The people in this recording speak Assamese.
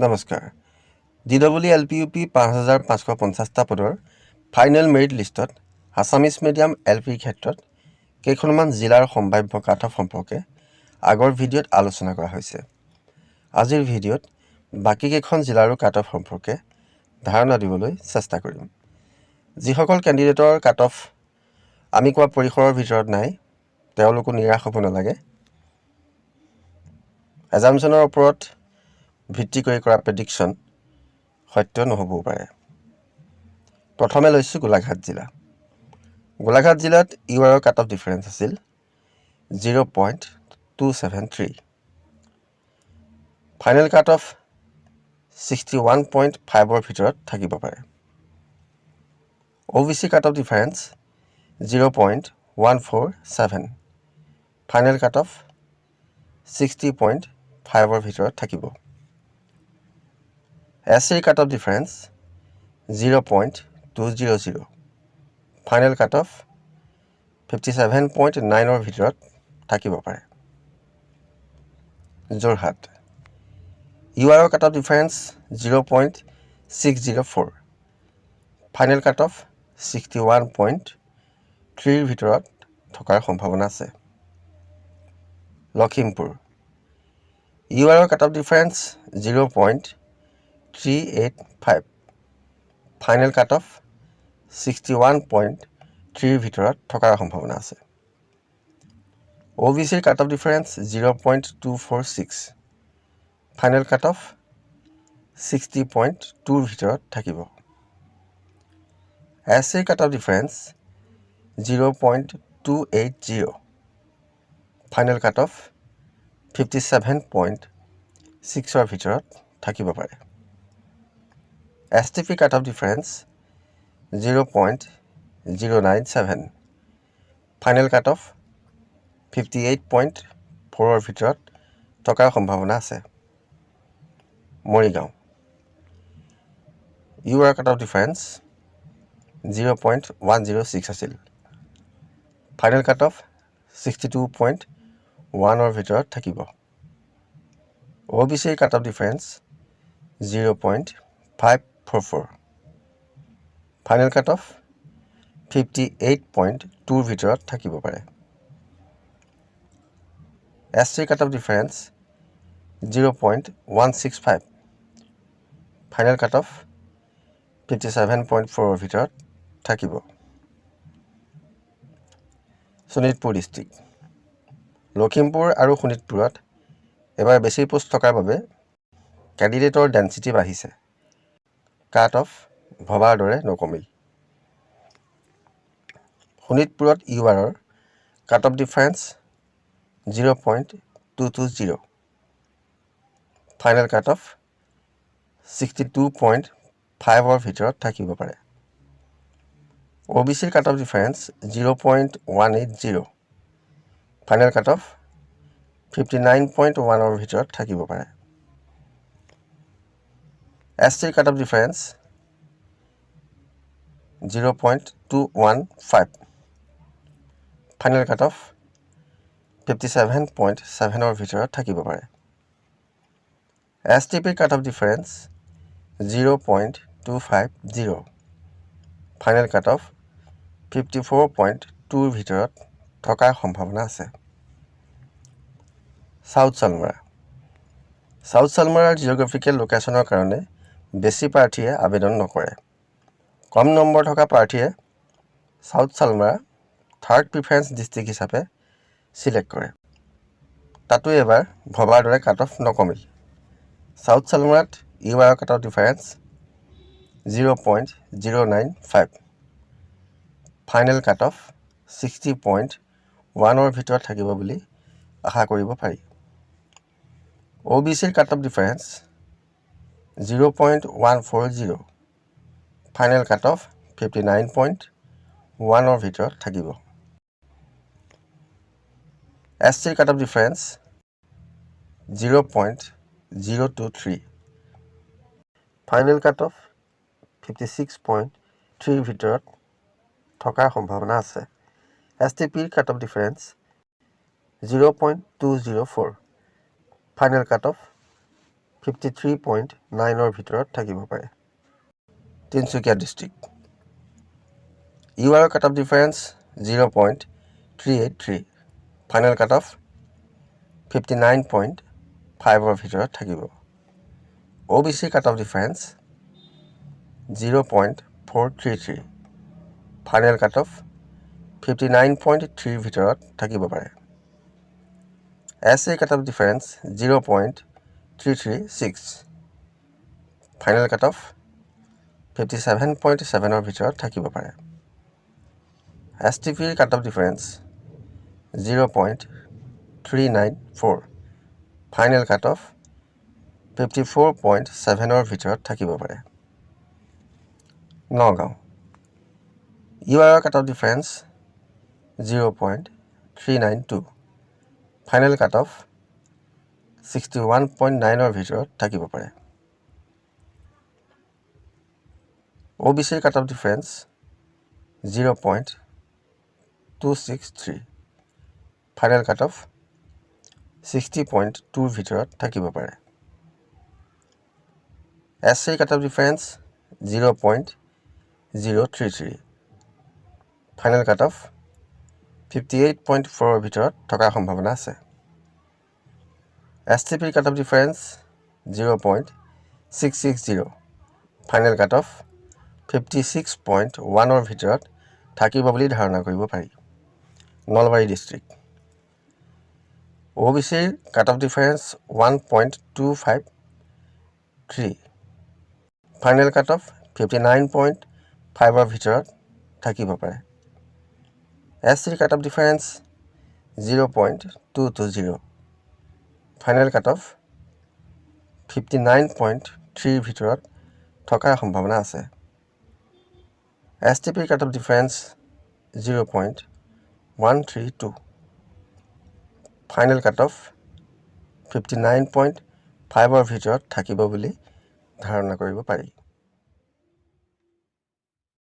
নমস্কাৰ DEE 5550টা পদৰ ফাইনেল মেৰিট লিষ্টত আছামিজ মিডিয়াম LP ক্ষেত্ৰত কেইখনমান জিলাৰ সম্ভাৱ্য কাটঅফ সম্পৰ্কে আগৰ ভিডিঅ'ত আলোচনা কৰা হৈছে। আজিৰ ভিডিঅ'ত বাকি কেইখন জিলাৰো কাটঅফ সম্পৰ্কে ধাৰণা দিবলৈ চেষ্টা কৰিম। যিসকল কেণ্ডিডেটৰ কাটঅফ আমি কোৱা পৰিসৰৰ ভিতৰত নাই তেওঁলোকো নিৰাশ হ'ব নালাগে। এজামশ্যনৰ ওপৰত ভিত্তি কৰি কৰা প্ৰেডিকশ্যন সত্য নহ'বও পাৰে। প্ৰথমে লৈছোঁ গোলাঘাট জিলা। গোলাঘাট জিলাত ইউআৰৰ কাট অফ ডিফাৰেঞ্চ আছিল 0.273। ফাইনেল কাট অফ 61.5ৰ ভিতৰত থাকিব পাৰে। OBC cut off difference 0.147। Final cut off 60.5ৰ ভিতৰত থাকিব। SC cut off difference 0.200। Final cut off 57.9ৰ ভিতৰত থাকিব পাৰে। যোৰহাট ইউআৰৰ cut off difference 0.604। Final cut off 61.3ৰ ভিতৰত থকাৰ সম্ভাৱনা আছে। লখিমপুৰ ইউআৰৰ cut off difference 0.385। Final cut off 61.3ৰ ভিতৰত থকাৰ সম্ভাৱনা আছে। OBCৰ cut off difference 0.246। Final cut off 60.2ৰ ভিতৰত থাকিব। SCৰ cut off difference 0.280। Final cut off 57.6ৰ ভিতৰত থাকিব পাৰে। STP cut off difference 0.097। Final cut off 58.4ৰ ভিতৰত থকাৰ সম্ভাৱনা আছে। Morigaon UR cut off difference 0.106 আছিল। ফাইনেল কাট অফ 62.1ৰ ভিতৰত থাকিব। OBCৰ cut off difference 0.544। Final cut off 58.2ৰ ভিতৰত থাকিব পাৰে। SCৰ cut off difference 0.165। Final cut off 57.4ৰ ভিতৰত থাকিব। শোণিতপুৰ ডিষ্ট্ৰিক্ট লখিমপুৰ আৰু শোণিতপুৰত এবাৰ বেছি পোষ্ট থকাৰ বাবে কেণ্ডিডেটৰ ডেঞ্চিটি বাঢ়িছে। কাট অফ ভবাৰ দৰে নকমিল। শোণিতপুৰত ইউআৰৰ cut off difference 0.220। Final cut off 62.5ৰ ভিতৰত থাকিব পাৰে। OBCৰ cut off difference 0.180। Final cut off 59.1ৰ ভিতৰত থাকিব পাৰে। SCৰ cut off difference 0.215। Final cut off 57.7ৰ ভিতৰত থাকিব পাৰে। STPৰ cut off difference 0.250। Final cut off 54.2ৰ ভিতৰত থকাৰ সম্ভাৱনা আছে। চাউথ চালমাৰা জিঅ'গ্ৰাফিকেল লোকেশ্যনৰ কাৰণে বেছি প্ৰাৰ্থীয়ে আবেদন নকৰে। কম নম্বৰ থকা প্ৰাৰ্থীয়ে south Salmara third preference district হিচাপে চিলেক্ট কৰে। তাতো এবাৰ ভবাৰ দৰে কাট অফ নকমিল। চাউথ চালমাৰাত ইউআৰৰ cut off difference 0.095। Final cut off 60.1ৰ ভিতৰত থাকিব বুলি আশা কৰিব পাৰি। OBCৰ cut off difference 0.140। Final cut off 59.1ৰ ভিতৰত থাকিব। SCৰ cut off difference 0.023। Final cut off 56.3ৰ ভিতৰত থকাৰ সম্ভাৱনা আছে। STPৰ cut off difference 0.204। Final cut off 53.9 ভিতৰত থাকিব পাৰে। তিনচুকীয়া ডিষ্ট্ৰিক্ট UR কাট off difference 0.383 final cut off 59.5 ভিতৰত থাকিব। OBC cut off difference 0.433 final cut off 59.3 ভিতৰত থাকিব পাৰে। SC cut off difference 0.336 final cut of 57.7 ভিতৰত থাকিব পাৰে। STP cut off difference 0.394 final cut of 54.7 ভিতৰত থাকিব পাৰে। Nagaon UR cut off difference 0.392 final cut of 61.9 ভিতৰত থাকিব পাৰে। OBC cut off difference 0.263 final cut off 60.2 ভিতৰত থাকিব পাৰে। SC cut off difference 0.033 final cut off 58.4 ভিতৰত থকাৰ সম্ভাৱনা আছে। STP cut off difference 0.660 final cut off 56.1 ভিতৰত থাকিব বুলি ধাৰণা কৰিব পাৰি। নলবাৰী ডিষ্ট্ৰিক্ট OBCৰ cut off difference 1.253 final cut off 59.5 ভিতৰত থাকিব পাৰে। SCৰ cut off difference 0.220 final cut off 59.3 ভিতৰত থকাৰ সম্ভাৱনা আছে। STPৰ cut off difference 0.132 final cut off 59.5 ভিতৰত থাকিব বুলি ধাৰণা কৰিব পাৰি।